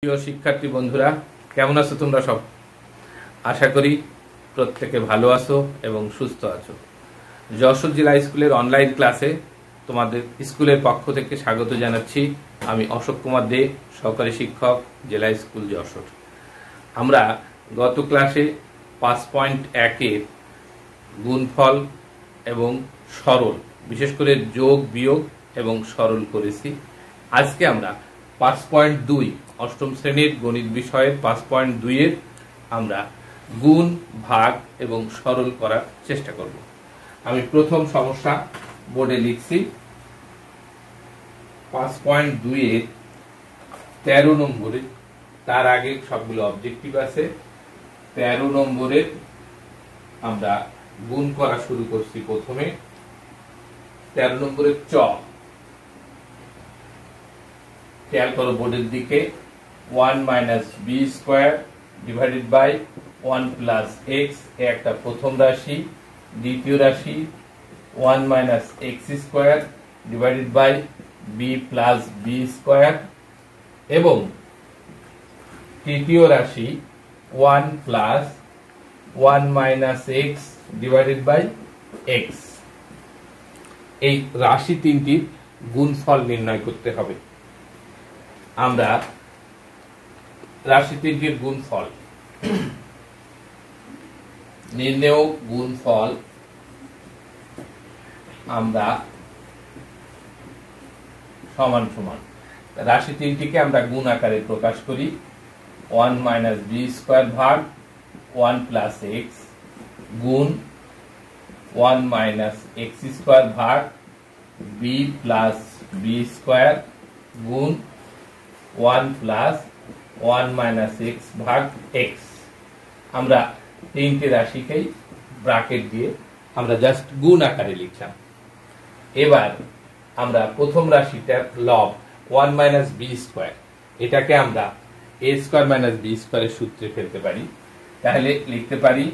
প্রিয় শিক্ষার্থী বন্ধুরা, কেমন আছো তোমরা সব? আশা করি প্রত্যেকে ভালো আছো এবং সুস্থ আছো। যশোর জেলা স্কুলের অনলাইন ক্লাসে তোমাদের স্কুলের পক্ষ থেকে স্বাগত জানাচ্ছি। আমি অশোক কুমার দে, সহকারী শিক্ষক, জেলা স্কুল যশোর। আমরা গত ক্লাসে 5.1-এর গুণফল এবং সরল, বিশেষ করে যোগ বিয়োগ এবং সরল করেছি। আজকে আমরা 5.2 অষ্টম শ্রেণীর গণিত বিষয়ের 5.2-এর আমরা গুণ, ভাগ এবং সরল করার চেষ্টা করব। আমি প্রথম সমস্যা বোর্ডে লিখছি। 5.2-এর 13 নম্বরে, তার আগে সবগুলো অবজেক্টিভ আছে। 13 নম্বরের আমরা গুণ করা শুরু করছি। প্রথমে 13 নম্বরের চ, খেয়াল করো বোর্ডের দিকে। 1 - b square divided by 1 + x, একটা প্রথম রাশি। দ্বিতীয় রাশি 1 - x square divided by b + b square, এবং তৃতীয় রাশি 1 + 1 - x ডিভাইডেড বাই x। এই রাশি তিনটির গুণফল নির্ণয় করতে হবে। আমরা রাশি তিনটির গুণফল নির্ণেয় গুণফল আমরা সমান সমান রাশি তিনটিকে আমরা গুণ আকারে প্রকাশ করি। 1 - b স্কয়ার ভাগ 1 + x গুণ 1 - x স্কয়ার ভাগ b + b স্কয়ার গুণ 1 + 1 - x ভাগ x। আমরা তিনটি রাশিকেই ব্র্যাকেট দিয়ে আমরা জাস্ট গুণ আকারে লিখলাম। এবার আমরা প্রথম রাশিটার লব 1 - b স্কয়ার, এটাকে আমরা a স্কয়ার - b স্কয়ারের সূত্রে ফেলতে পারি। তাহলে লিখতে পারি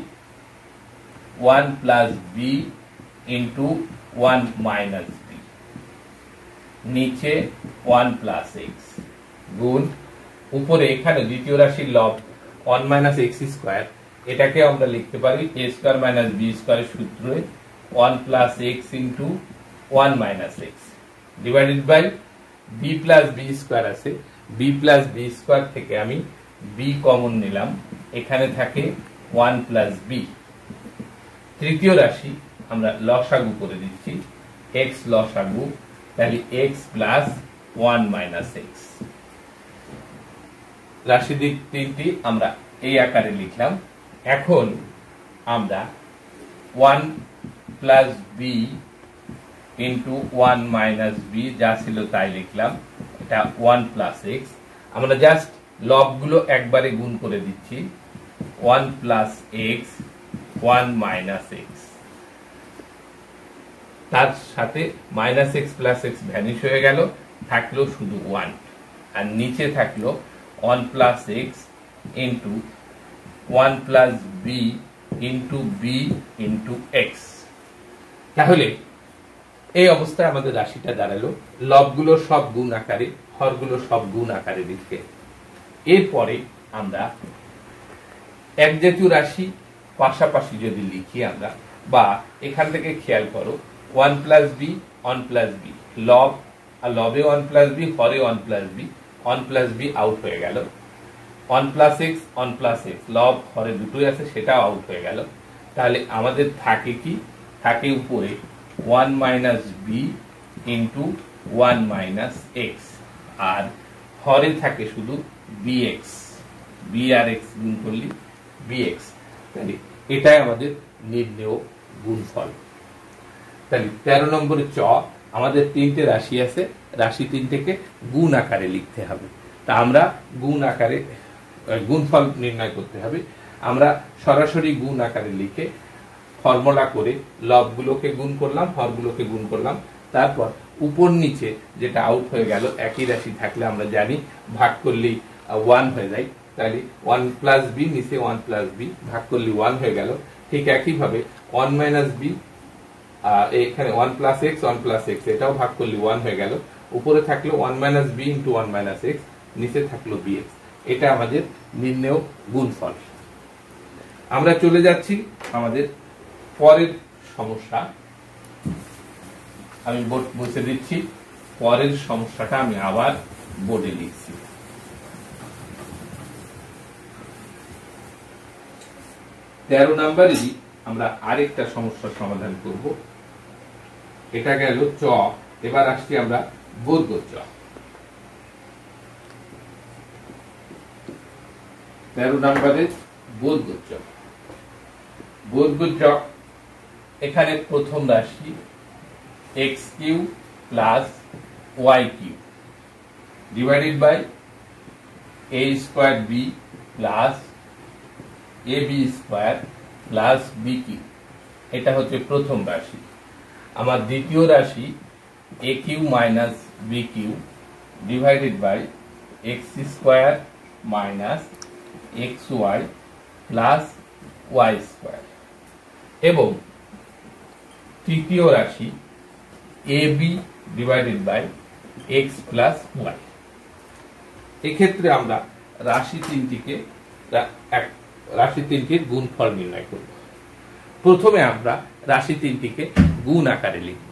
1 + b * 1 - b, নিচে 1 + x গুণ উপরে এখানে দ্বিতীয় রাশির লব 1 - x স্কয়ার, এটাকে আমরা লিখতে পারি a স্কয়ার - b স্কয়ারের সূত্রে 1 + x * 1 - x divided by b + b square আছে। b + b স্কয়ার থেকে আমি b কমন নিলাম, এখানে থাকে 1 + b। তৃতীয় রাশি আমরা লসাগু করে দিচ্ছি, x লসাগু, তাহলে x + 1 - x। রাশি দিক তিনটি আমরা এই আকারে লিখলাম। এখন আমরা 1 + b * 1 - b যা ছিল তাই লিখলাম, এটা 1 + x। আমরা জাস্ট লবগুলো একবারে গুণ করে দিচ্ছি। 1 + x 1 - x, তার সাথে -x + x ভ্যানিশ হয়ে গেল, থাকলো শুধু 1, আর নিচে থাকলো 1 + x * 1 + b * b * x। তাহলে এই অবস্থায় আমাদের রাশিটা দাঁড়ালো লবগুলো সব গুণ আকারে, হরগুলো সব গুণ আকারে লিখে। এরপরে আমরা এক জাতীয় রাশি পাশাপাশি যদি লিখি আমরা, বা এখান থেকে খেয়াল করো 1 + b 1 + b, লব আর লবে 1 + b, হরে 1 + b, 1 + b আউট হয়ে গেল। 1 + x 1 + x, লব হরে দুটোই আছে, সেটাও আউট হয়ে গেল। তাহলে আমাদের থাকে কি? থাকে উপরে 1 - b * 1 - x, আর হরে থাকে শুধু bx, b আর x গুণ করলে bx। তাহলে এটাই আমাদের নির্ণেয় গুণফল। তাহলে 13 নম্বরের চ, আমাদের তিনটে রাশি আছে, রাশি তিনটেকে গুণ আকারে লিখতে হবে। তা আমরা গুণ আকারে গুণফল নির্ণয় করতে হবে। আমরা সরাসরি গুণ আকারে লিখে ফর্মুলা করে লবগুলোকে গুণ করলাম, হরগুলোকে গুণ করলাম, তারপর উপর নিচে যেটা আউট হয়ে গেল, একই রাশি থাকলে আমরা জানি ভাগ করলেই 1 হয়ে যায়। তাহলে 1 + b, নিচে 1 + b, ভাগ করলে 1 হয়ে গেল। ঠিক একইভাবে 1 - b, এখানে 1 + x 1 + x, এটাও ভাগ করলে 1 হয়ে গেল। উপরে থাকলো 1 - b * 1 - x, নিচে থাকলো bx। এটা আমাদের নির্ণেয় গুণফল। আমরা চলে যাচ্ছি আমাদের পরের সমস্যা। আমি বোর্ড বসে দিচ্ছি, পরের সমস্যাটা আমি আবার বোর্ডে লিখছি। তেরো নম্বরেরই আমরা আরেকটা সমস্যার সমাধান করব। এটা গেল চ, এবার আসছি আমরা বর্গ চ। 13 নম্বরের বর্গ চ। বর্গ চ, এখানে প্রথম রাশি X Q plus Y Q divided by A square B plus A B square plus B Q, এটা হচ্ছে প্রথম রাশি। আমার দ্বিতীয় রাশি A Q minus B Q divided by x square minus x Y plus Y square, এবং তৃতীয় রাশি A B divided by x plus Y. এক্ষেত্রে আমরা রাশি তিনটির গুণফল নির্ণয় করব। প্রথমে আমরা রাশি তিনটিকে গুণ আকারে লিখব।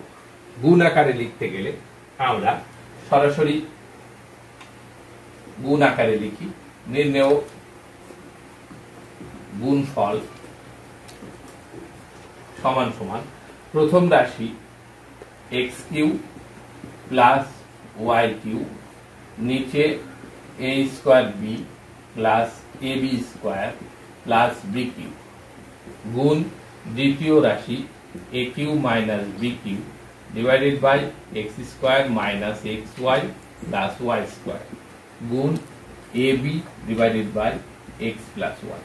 গুণ আকারে লিখতে গেলে আমরা সরাসরি গুণ আকারে লিখি। নির্ণেয় গুণফল সমান সমান প্রথম রাশি X Q plus Y Q, নিচে A square B plus A B square plus B Q, গুণ দ্বিতীয় রাশি A Q minus B Q divided by x square minus x Y plus Y square, গুণ A B divided by x plus Y.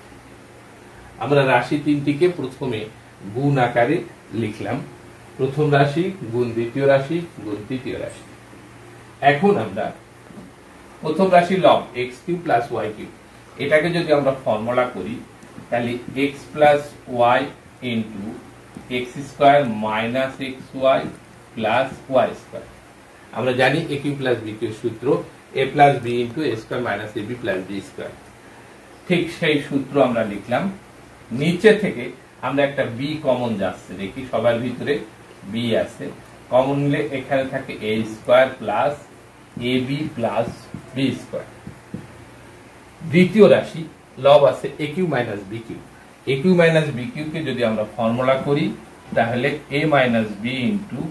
আমরা রাশি তিনটিকে প্রথমে গুণ আকারে লিখলাম। প্রথম রাশি গুণ দ্বিতীয় রাশি গুণ তৃতীয় রাশি। এখন আমরা প্রথম রাশি লব x Q plus Y cube, এটাকে যদি আমরা ফর্মুলা করি তাহলে x plus y into x square minus x Y plus Y square. আমরা জানি a cube plus B cube সূত্র a plus b into a square minus a b plus b square. ঠিক সেই সূত্র আমরা লিখলাম। নিচে থেকে আমরা একটা বি কমন যাচ্ছে দেখি, সবার ভিতরে বি আছে, কমন নিলে এখানে থাকে a square plus A b plus b square. দ্বিতীয় রাশি লব আছে a Q minus B cube. এ কিউ মাইনাস বি কিউ কে যদি আমরা ফর্মুলা করি তাহলে a minus b into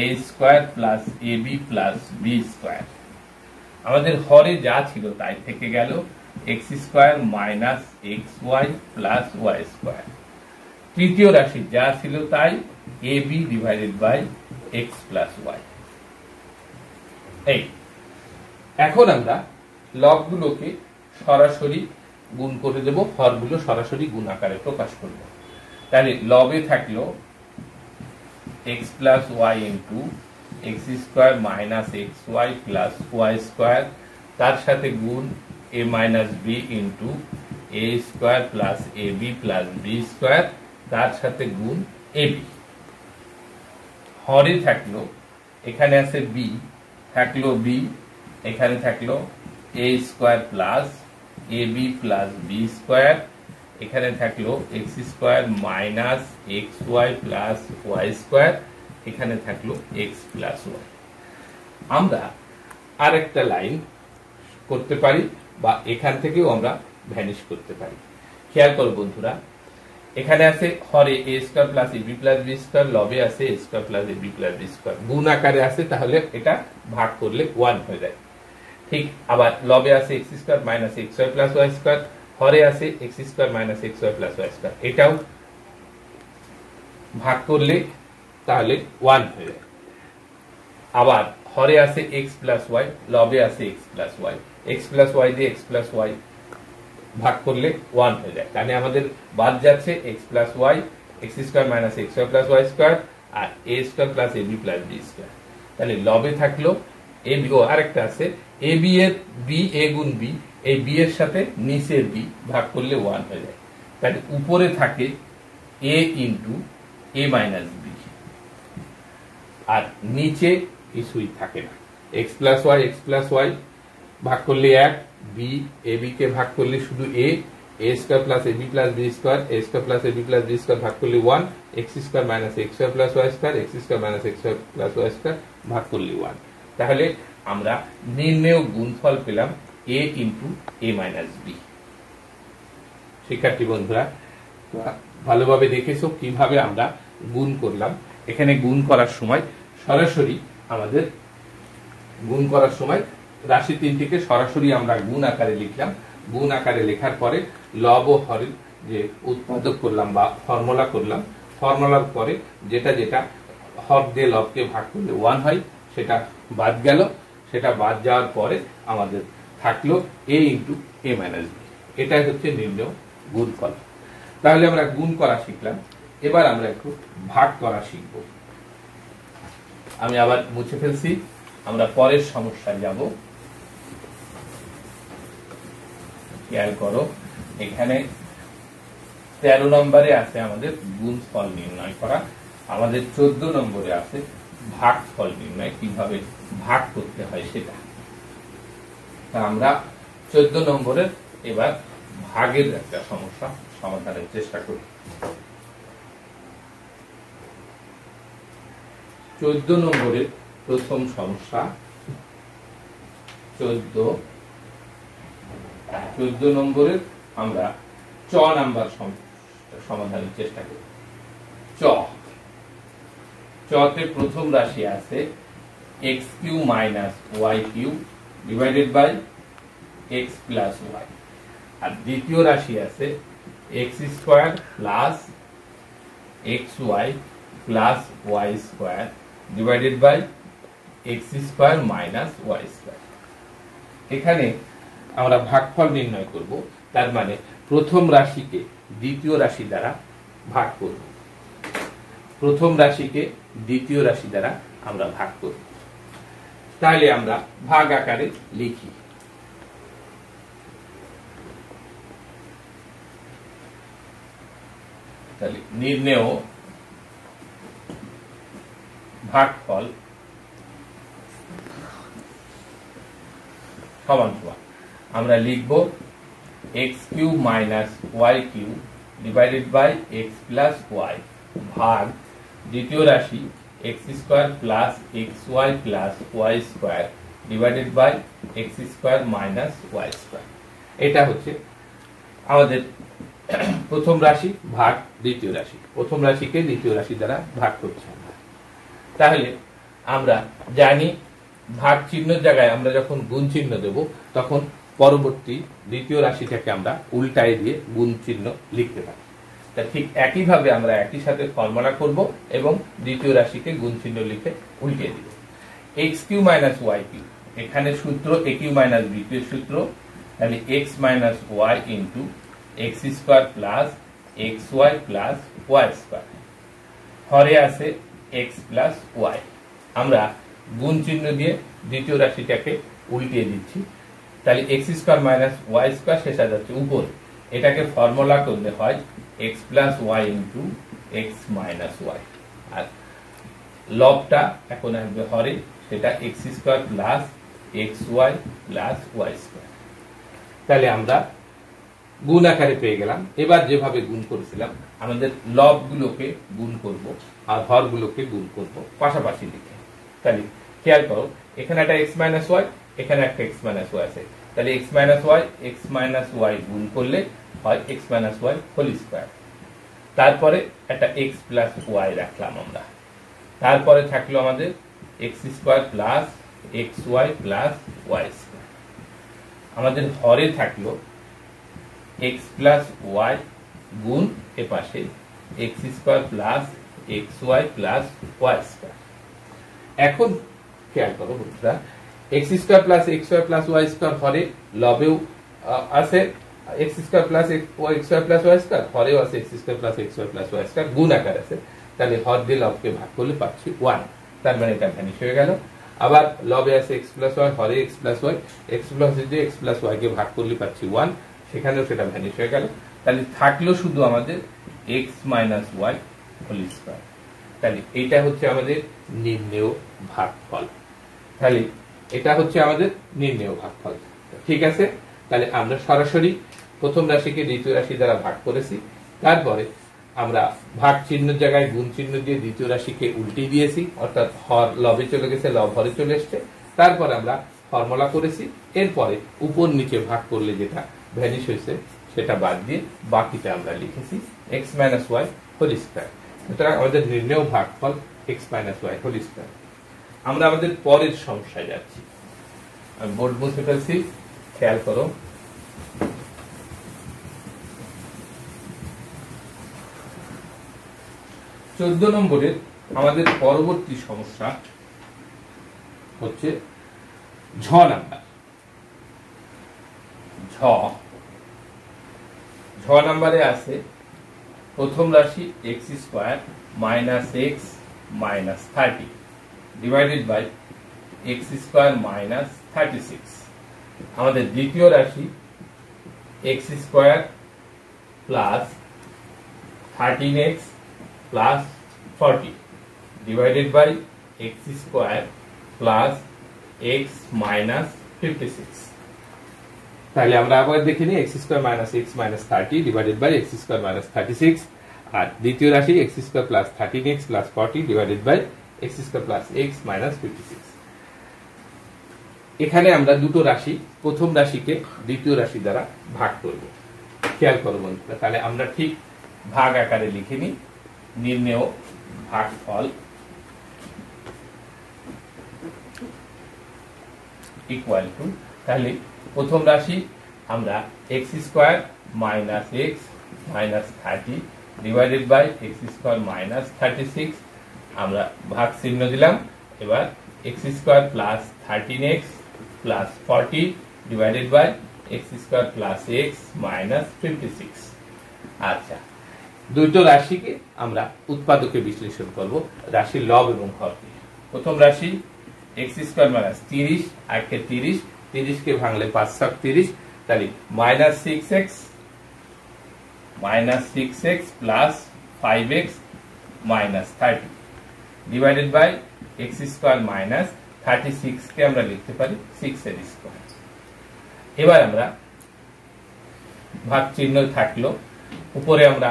a square plus A b plus b square. আমাদের হরে যা ছিল তাই থেকে গেল x square minus x Y plus Y square. তৃতীয় রাশি যা ছিল তাই a B divided by x plus Y. এই এখন আমরা লবগুলোকে সরাসরি গুণ করে দেব, হরগুলো সরাসরি গুণ আকারে প্রকাশ করব। তাহলে লবে থাকলো x plus y into x square minus x Y plus Y square, তার সাথে গুণ a minus b into a square plus A b plus b square, তার সাথে গুণ এ বি। হরে থাকলো এখানে আছে বি, থাকলো বি, এখানে থাকলো a square plus A b plus b square, এখানে থাকলো x square minus x Y plus Y square, এখানে থাকলো এক্স প্লাস ওয়াই। আমরা আরেকটা লাইন করতে পারি বা এখান থেকেও আমরা ভ্যানিশ করতে পারি। খেয়াল করো বন্ধুরা, এখানে আছে হরে এ স্কোয়ার প্লাস এ বি প্লাস বি স্কোয়ার, লবে আছে এ স্কোয়ার প্লাস এ বি প্লাস বি স্কোয়ার, গুণ আকারে আছে, তাহলে এটা ভাগ করলে 1 হয়ে যায়। ঠিক আবার লবে আছে x square minus x Y plus Y square, হরে আছে x square minus x Y plus Y square, এটাও ভাগ করলে তাহলে 1 হয়ে যায়। আবার হরে আছে এক্স প্লাস ওয়াই, লবে আছে x plus y, x plus y দিয়ে এক্স প্লাস ওয়াই ভাগ করলে 1 হয়ে যায়। তাহলে আমাদের বাদ যাচ্ছে x plus y, x square minus x Y plus Y square আর a square plus A b plus b square. তাহলে লবে থাকলো এ বি, ও আরেকটা আছে এ বি এর বি, এ গুণ বি, এই বি এর সাথে নিচের বি ভাগ করলে 1 হয়ে যায়। তাহলে উপরে থাকে এ ইন্টু এ মাইনাস বি, আর নিচে কিছুই থাকে না। এক্স প্লাস ওয়াই ভাগ করলে 1, বি এ বি কে ভাগ করলে শুধু a square plus A b plus b square a square plus A b plus b square ভাগ করলে 1 x square minus x square plus Y square x square minus x square plus Y square ভাগ করলে 1। তাহলে আমরা নির্ণেয় গুণফল পেলাম a into a minus b. শিক্ষার্থী বন্ধুরা ভালোভাবে দেখেছো কিভাবে আমরা গুণ করলাম। এখানে গুণ করার সময় সরাসরি আমাদের গুণ করার সময় রাশি তিনটিকে সরাসরি আমরা গুণ আকারে লিখলাম। গুণ আকারে লেখার পরে লব ও হরের যে উৎপাদক করলাম বা ফর্মুলা করলাম, ফর্মুলার পরে যেটা যেটা হর দিয়ে লবকে ভাগ করলে 1 হয় সেটা বাদ গেল। সেটা বাদ যাওয়ার পরে আমাদের থাকলো এ ইন্টু এ মাইনাস বি। এটাই হচ্ছে নির্ণেয় গুণফল। তাহলে আমরা গুণ করা শিখলাম, এবার আমরা একটু ভাগ করা শিখব। আমি আবার মুছে ফেলছি, আমরা পরের সমস্যায় যাব। খেয়াল করো, এখানে 13 নম্বরে আছে আমাদের গুণফল নির্ণয় করা, আমাদের 14 নম্বরে আছে ভাগফল নির্ণয়, কিভাবে ভাগ করতে হয় সেটা। তা আমরা 14 নম্বরের এবার ভাগের একটা সমস্যা সমাধানের চেষ্টা করি। 14 নম্বরের প্রথম সমস্যা, 14 নম্বরের আমরা চ নাম্বার সমাধানের চেষ্টা করি। চতে প্রথম রাশি আছে x cube minus y Q divided by x plus y, আর দ্বিতীয় রাশি আছে x square plus x Y plus Y square divided by x square minus y square. এখানে আমরা ভাগফল নির্ণয় করব, তার মানে প্রথম রাশিকে দ্বিতীয় রাশি দ্বারা ভাগ করব। প্রথম রাশিকে দ্বিতীয় রাশি দ্বারা আমরা ভাগ করব। তাহলে আমরা ভাগ আকারে লিখি। তাহলে নির্ণেয় ভাগফল সমান সমান আমরা লিখব x cube minus y Q divided by x plus y ভাগ দ্বিতীয় রাশি x square plus x Y plus Y square divided by x square minus y square. এটা হচ্ছে আমাদের প্রথম রাশি ভাগ দ্বিতীয় রাশি। প্রথম রাশিকে দ্বিতীয় রাশি দ্বারা ভাগ করছি আমরা। তাহলে আমরা জানি ভাগ চিহ্নের জায়গায় আমরা যখন গুণ চিহ্ন দেব তখন পরবর্তী দ্বিতীয় রাশিটাকে আমরা উল্টায় দিয়ে গুণ চিহ্ন লিখতে পারি। তা ঠিক একইভাবে আমরা একই সাথে ফর্মুলা করব এবং দ্বিতীয় রাশিকে গুণ চিহ্ন লিখে উল্টিয়ে দিব। X cube minus y cube, এখানে সূত্র a Q minus B cube সূত্র, তাহলে x minus y into x square plus x Y plus Y square, হরে আছে এক্স প্লাস ওয়াই। আমরা গুণ চিহ্ন দিয়ে দ্বিতীয় রাশিটাকে উল্টিয়ে দিচ্ছি। তাহলে x square minus y square শেষা যাচ্ছে উপরে, এটাকে ফর্মুলা করলে হয় x plus y into x minus y, আর লবটা এখন আসবে হরে, সেটা x square plus x Y plus Y square. তাহলে আমরা গুণ আকারে পেয়ে গেলাম। এবার যেভাবে গুণ করেছিলাম আমাদের লবগুলোকে গুণ করব আর হরগুলোকে গুণ করব পাশাপাশি লিখে। তাহলে খেয়াল করো, এখানে একটা এক্স মাইনাস ওয়াই, এখানে একটা এক্স মাইনাস ওয়াই আছে। তাহলে এক্স মাইনাস ওয়াই গুণ করলে হয় x minus y whole square. তারপরে একটা এক্স প্লাস ওয়াই রাখলাম আমরা। তারপরে থাকলো আমাদের x square plus x Y plus Y square. আমাদের হরে থাকলো এক্স প্লাস ওয়াই গুণ এপাশে x square plus x Y plus Y square. এখন খেয়াল করো বন্ধুরা, x square plus x Y plus Y square হরে লবেও আছে x square plus x Y plus Y square, হরেও আছে x square plus x Y plus Y square, গুণ আকার আছে। তাহলে হর দিয়ে লবকে ভাগ করলে পাচ্ছি 1, তার মানে এটা ভ্যানিশ হয়ে গেল। আবার লবে আছে এক্স প্লাস ওয়াই, হরে x plus y, x plus দিয়ে এক্স প্লাস ওয়াই কে ভাগ করলে পাচ্ছি 1, সেখানেও সেটা ভ্যানিশ হয়ে গেল। তাহলে থাকলো শুধু আমাদের x minus y whole square. তাহলে এটা হচ্ছে আমাদের নির্ণেয় ভাগফল। তাহলে এটা হচ্ছে আমাদের নির্ণেয় ভাগফল। ঠিক আছে, তাহলে আমরা সরাসরি প্রথম রাশিকে দ্বিতীয় রাশি দ্বারা ভাগ করেছি, তারপরে আমরা ভাগ চিহ্নের জায়গায় গুণ চিহ্ন দিয়ে দ্বিতীয় রাশিকে উল্টে দিয়েছি, অর্থাৎ হর লবে চলে গেছে, লব হরে চলে এসছে। তারপর আমরা ফর্মুলা করেছি, এরপরে উপর নিচে ভাগ করলে যেটা ভ্যানিশ হয়েছে সেটা বাদ দিয়ে বাকিটা আমরা লিখেছি x minus y whole square. সুতরাং আমাদের নির্ণেয় ভাগফল x minus y whole square. আমরা আমাদের পরের সমস্যায় যাচ্ছি। আমি বোর্ড মুছে ফেলছি, খেয়াল করো। 14 নম্বরের আমাদের পরবর্তী সমস্যা হচ্ছে ঝ নাম্বার। ঝ নাম্বারে আছে প্রথম রাশি x square minus x minus 30 divided by x square minus 36। আমাদের দ্বিতীয় রাশি x square plus 13x plus 40 divided by x square plus x minus 56। তাহলে আমরা আবার দেখে নিই x square minus x minus 30 divided by x square minus 36, আর দ্বিতীয় রাশি x square plus 13x plus 40 divided by x square plus x minus 56। এখানে আমরা দুটো রাশি, প্রথম রাশিকে দ্বিতীয় রাশি দ্বারা ভাগ করব। খেয়াল করব বন্ধুরা, তাহলে আমরা ঠিক ভাগ আকারে লিখে নিই। নির্ণেয় ভাগফল ইকুয়াল টু, তাহলে প্রথম রাশি আমরা x square minus x minus 30 divided by x square minus 36, আমরা ভাগ চিহ্ন দিলাম। এবার x square plus 13x plus 40 divided by x square plus x minus 56। আচ্ছা, দুটো রাশিকে আমরা উৎপাদকে বিশ্লেষণ করব, রাশির লব এবং হর। প্রথম রাশি এক্স স্কোয়ার মাইনাস 30, আগে 30 কে ভাঙলে 5 7 30, তাহলে minus 6x plus 5x minus 30 divided by x square minus 36 কে আমরা লিখতে পারি 6 এর স্কোয়ার। এবার আমরা ভাগ চিহ্ন থাকলো, উপরে আমরা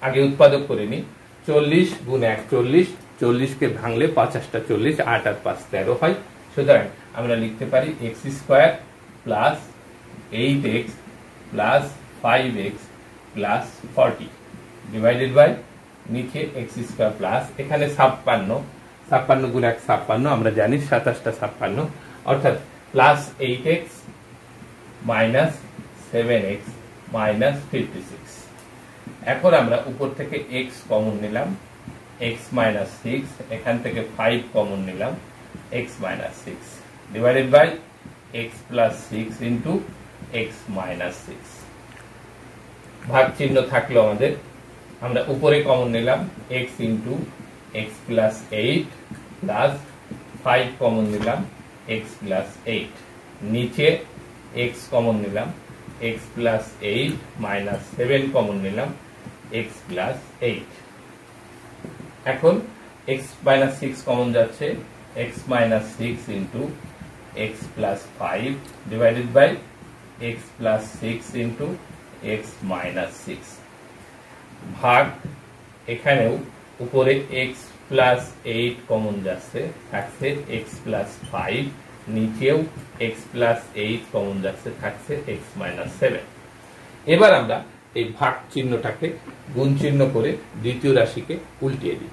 আগে উৎপাদক করে নিই। 40 গুণ 1 40, 40 কে ভাঙলে 5 8 40, 8 আর 5 13 হয়। সুতরাং আমরা লিখতে পারি x square plus 8x plus 5x plus 40 divided by নিচে এক্স স্কোয়ার প্লাস, এখানে 56 গুণ 1 56, আমরা জানি 27টা 56, অর্থাৎ plus 8x minus 7x minus 56। এখন আমরা উপর থেকে x কমন নিলাম, x মাইনাস 6, এখান থেকে 5 কমন নিলাম, x minus 6 divided by x plus 6 into x minus 6। ভাগ চিহ্ন থাকলো আমাদের, আমরা উপরে কমন নিলাম x into x plus 8 plus 5 common নিলাম x প্লাস 8, নিচে x কমন নিলাম x প্লাস 8 মাইনাস 7 কমন নিলাম x প্লাস 8। এখন x মাইনাস 6 কমন যাচ্ছে, x minus 6 into x plus 5 divided by x plus 6 into x minus 6। ভাগ এখানেও উপরে x plus 8 common যাচ্ছে, থাকছে x প্লাস 5, নিচেও x প্লাস 8 কমন যাচ্ছে, থাকছে x মাইনাস 7। এবার আমরা এই ভাগ চিহ্নটাকে গুণ চিহ্ন করে দ্বিতীয় রাশিকে উল্টিয়ে দিই।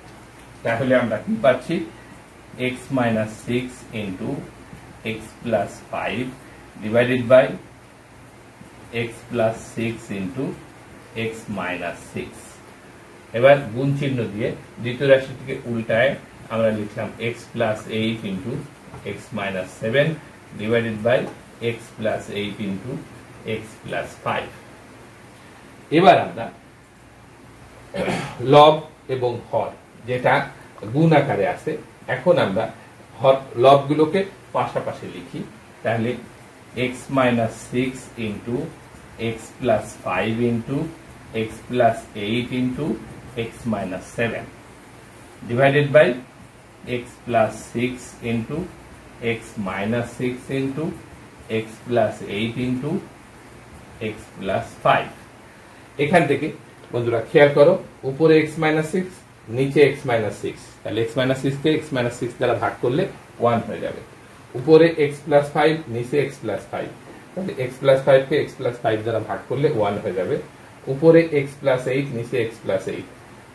তাহলে আমরা কি পাচ্ছি, x minus 6 into x plus 5 divided by x plus 6 into x minus 6। এবার গুণ চিহ্ন দিয়ে দ্বিতীয় রাশিটিকে উল্টায় আমরা লিখলাম x plus 8 into x minus 7 divided by x plus 8 into x plus 5। এবার আমরা লব এবং হর যেটা গুণ আকারে আছে, এখন আমরা লবগুলোকে পাশাপাশি লিখি। তাহলে x minus 6 into x plus 5 into x plus 8 into x minus 7 divided by x plus 6 into x minus 6 into x plus 8 into x plus 5। এখান থেকে বন্ধুরা খেয়াল করো, উপরে এক্স মাইনাস 6, নিচে এক্স মাইনাস 6, তাহলে এক্স মাইনাস 6 কে এক্স মাইনাস 6 দ্বারা ভাগ করলে 1 হয়ে যাবে। উপরে এক্স প্লাস 5, নিচে এক্স প্লাস 5, তাহলে এক্স প্লাস 5 কে এক্স প্লাস 5 দ্বারা ভাগ করলে 1 হয়ে যাবে। উপরে এক্স প্লাস 8, নিচে এক্স প্লাস 8,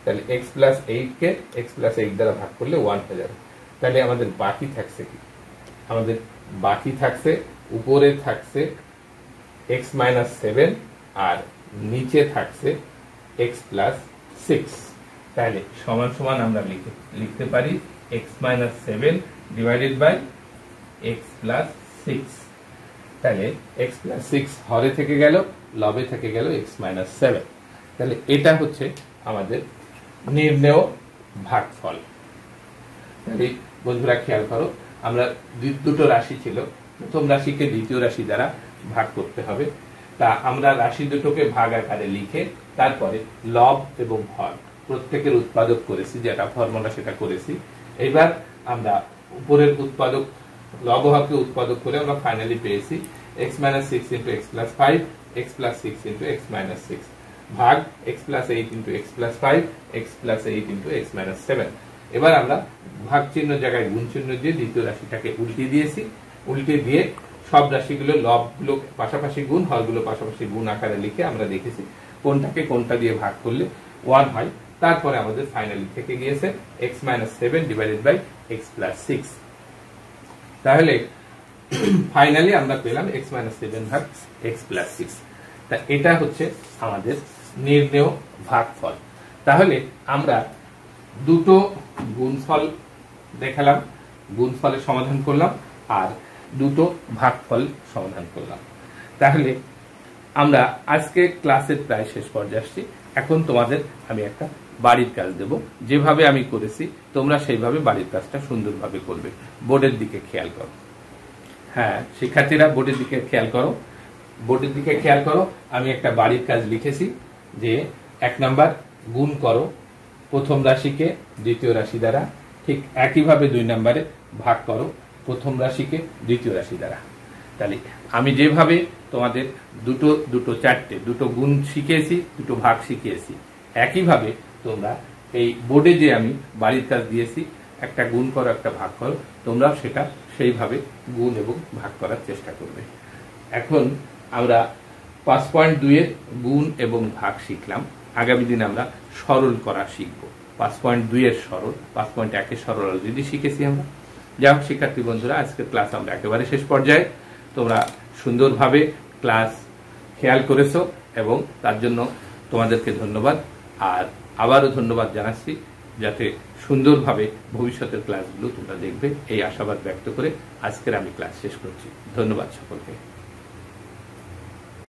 তাহলে এক্স প্লাস 8 কে এক্স প্লাস 8 দ্বারা ভাগ করলে 1 হয়ে যাবে। তাহলে আমাদের বাকি থাকছে কি? আমাদের বাকি থাকছে, উপরে থাকছে এক্স মাইনাস 7 আর নিচে থাকছে এক্স প্লাস 6। তাহলে সমান সমান আমরা লিখতে পারি x minus 7 divided by x plus 6। তাহলে এক্স প্লাস 6 হরে থেকে গেল, লবে থেকে গেল এক্স মাইনাস 7। তাহলে এটা হচ্ছে আমাদের নির্ণেয় ভাগফল। তাহলে বন্ধুরা খেয়াল করো, আমরা দুটো রাশি ছিল, প্রথম রাশিকে দ্বিতীয় রাশি দ্বারা ভাগ করতে হবে। তা আমরা রাশি দুটোকে ভাগ আকারে লিখে তারপরে লব এবং হর প্রত্যেকের উৎপাদক করেছি, যেটা ফর্মুলা সেটা করেছি। এবার আমরা উপরের উৎপাদক লব হরকে উৎপাদক করে আমরা ফাইনালি পেয়েছি x minus 6 into x plus 5, x plus 6 into x minus 6 ভাগ x plus 8 into x plus 5, x plus 8 into x minus 7। এবার আমরা ভাগ চিহ্ন জায়গায় গুণ চিহ্ন দিয়ে দ্বিতীয় রাশিটাকে উল্টে দিয়েছি। উল্টে দিয়ে সব রাশিগুলো লবগুলো পাশাপাশি গুণ, হরগুলো পাশাপাশি গুণ আকারে লিখে আমরা দেখেছি কোনটাকে কোনটা দিয়ে ভাগ করলে 1 হয়। তারপরে আমাদের ফাইনালি থেকে গিয়েছে x minus 7 divided by x plus 6। তাহলে ফাইনালি আমরা পেলাম x minus 7 ভাগ x plus 6। তা এটা হচ্ছে আমাদের নির্ণেয় ভাগফল। তাহলে আমরা দুটো গুণফল দেখালাম, গুণফলের সমাধান করলাম আর দুটো ভাগফল সমাধান করলাম। তাহলে আমরা আজকে ক্লাসের প্রায় শেষ পর্যায়ে আসছি। এখন তোমাদের আমি একটা বাড়ির কাজ দেব, যেভাবে আমি করেছি তোমরা সেইভাবে বাড়ির কাজটা সুন্দরভাবে করবে। বোর্ডের দিকে খেয়াল করো। হ্যাঁ শিক্ষার্থীরা, বোর্ডের দিকে খেয়াল করো, বোর্ডের দিকে খেয়াল করো। আমি একটা বাড়ির কাজ লিখেছি যে 1 নাম্বার গুণ করো প্রথম রাশিকে দ্বিতীয় রাশি দ্বারা, ঠিক একইভাবে 2 নম্বরে ভাগ করো প্রথম রাশিকে দ্বিতীয় রাশি দ্বারা। তাহলে আমি যেভাবে তোমাদের দুটো গুণ শিখিয়েছি, দুটো ভাগ শিখিয়েছি, একইভাবে তোমরা এই বোর্ডে যে আমি বাড়ির কাজ দিয়েছি, একটা গুণ করো একটা ভাগ করো, তোমরা সেটা সেইভাবে গুণ এবং ভাগ করার চেষ্টা করবে। এখন আমরা 5.2 এর গুণ এবং ভাগ শিখলাম। আগামী দিন আমরা সরল করা শিখবো। 5.2 এর সরল, 5.1 এর সরল অলরেডি শিখেছি আমরা। যাই হোক শিক্ষার্থী বন্ধুরা, আজকের ক্লাস আমরা একেবারে শেষ পর্যায়ে। তোমরা সুন্দরভাবে ক্লাস খেয়াল করেছো এবং তার জন্য তোমাদেরকে ধন্যবাদ। আর আবারও ধন্যবাদ জানাচ্ছি, যাতে সুন্দরভাবে ভবিষ্যতের ক্লাসগুলো তোমরা দেখবে, এই আশাবাদ ব্যক্ত করে আজকের আমি ক্লাস শেষ করছি। ধন্যবাদ সকলকে।